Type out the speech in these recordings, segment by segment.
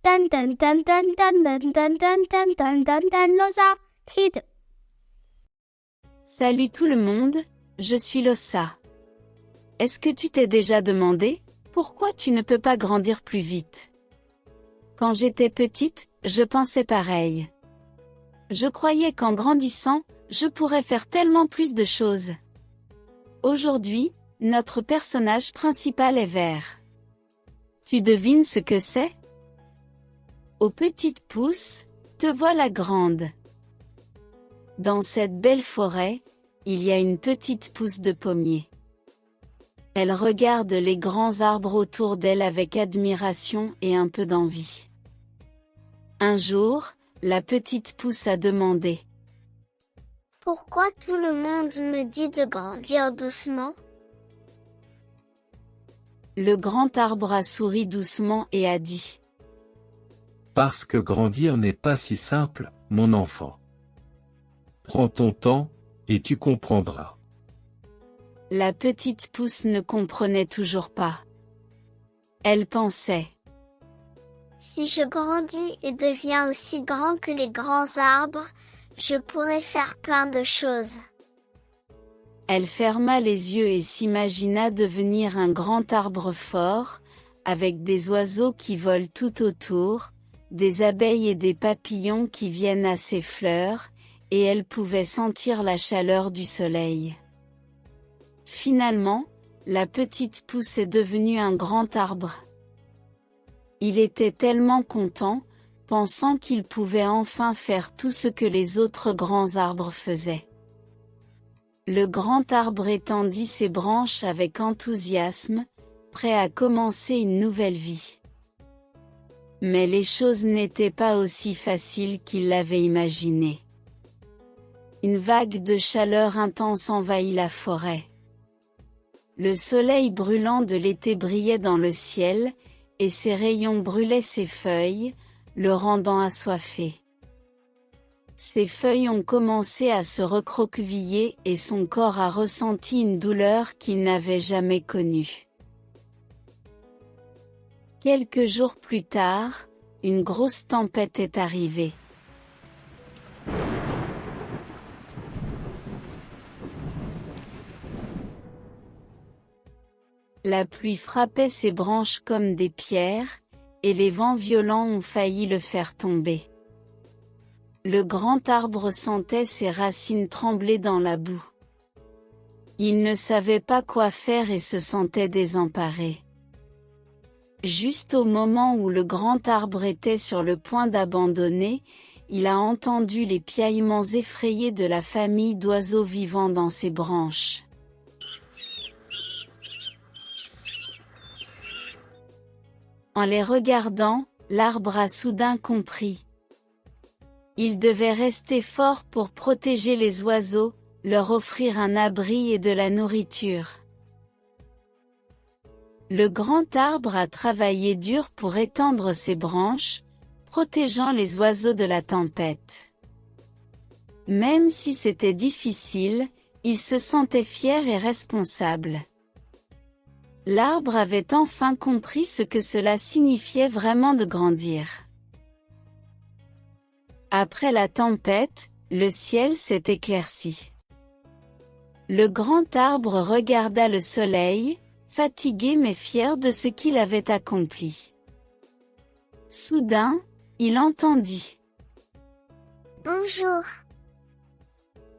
Tan tan tan tan tan tan tan tan tan tan tan tan Losa Kid. Salut tout le monde, je suis Losa. Est-ce que tu t'es déjà demandé pourquoi tu ne peux pas grandir plus vite? Quand j'étais petite, je pensais pareil. Je croyais qu'en grandissant, je pourrais faire tellement plus de choses. Aujourd'hui, notre personnage principal est vert. Tu devines ce que c'est? Aux petites pousses, te voilà grande. Dans cette belle forêt, il y a une petite pousse de pommier. Elle regarde les grands arbres autour d'elle avec admiration et un peu d'envie. Un jour, la petite pousse a demandé: Pourquoi tout le monde me dit de grandir doucement? Le grand arbre a souri doucement et a dit: Parce que grandir n'est pas si simple, mon enfant. Prends ton temps, et tu comprendras. La petite pousse ne comprenait toujours pas. Elle pensait: Si je grandis et deviens aussi grand que les grands arbres, je pourrais faire plein de choses. Elle ferma les yeux et s'imagina devenir un grand arbre fort, avec des oiseaux qui volent tout autour, des abeilles et des papillons qui viennent à ses fleurs, et elle pouvait sentir la chaleur du soleil. Finalement, la petite pousse est devenue un grand arbre. Il était tellement content, pensant qu'il pouvait enfin faire tout ce que les autres grands arbres faisaient. Le grand arbre étendit ses branches avec enthousiasme, prêt à commencer une nouvelle vie. Mais les choses n'étaient pas aussi faciles qu'il l'avait imaginé. Une vague de chaleur intense envahit la forêt. Le soleil brûlant de l'été brillait dans le ciel, et ses rayons brûlaient ses feuilles, le rendant assoiffé. Ses feuilles ont commencé à se recroqueviller et son corps a ressenti une douleur qu'il n'avait jamais connue. Quelques jours plus tard, une grosse tempête est arrivée. La pluie frappait ses branches comme des pierres, et les vents violents ont failli le faire tomber. Le grand arbre sentait ses racines trembler dans la boue. Il ne savait pas quoi faire et se sentait désemparé. Juste au moment où le grand arbre était sur le point d'abandonner, il a entendu les piaillements effrayés de la famille d'oiseaux vivant dans ses branches. En les regardant, l'arbre a soudain compris. Il devait rester fort pour protéger les oiseaux, leur offrir un abri et de la nourriture. Le grand arbre a travaillé dur pour étendre ses branches, protégeant les oiseaux de la tempête. Même si c'était difficile, il se sentait fier et responsable. L'arbre avait enfin compris ce que cela signifiait vraiment de grandir. Après la tempête, le ciel s'est éclairci. Le grand arbre regarda le soleil, fatigué mais fier de ce qu'il avait accompli. Soudain, il entendit: Bonjour.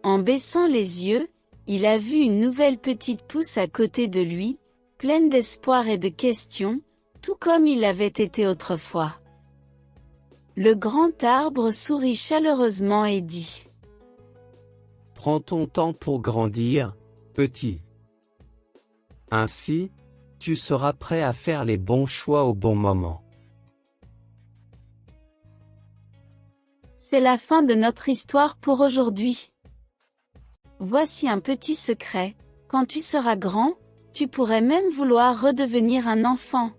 En baissant les yeux, il a vu une nouvelle petite pousse à côté de lui, pleine d'espoir et de questions, tout comme il avait été autrefois. Le grand arbre sourit chaleureusement et dit: Prends ton temps pour grandir, petit. Ainsi, tu seras prêt à faire les bons choix au bon moment. C'est la fin de notre histoire pour aujourd'hui. Voici un petit secret: quand tu seras grand, tu pourrais même vouloir redevenir un enfant.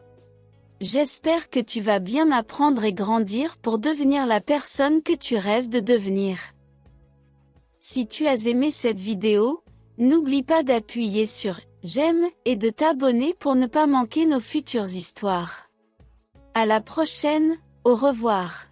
J'espère que tu vas bien apprendre et grandir pour devenir la personne que tu rêves de devenir. Si tu as aimé cette vidéo, n'oublie pas d'appuyer sur j'aime et de t'abonner pour ne pas manquer nos futures histoires. À la prochaine, Au revoir.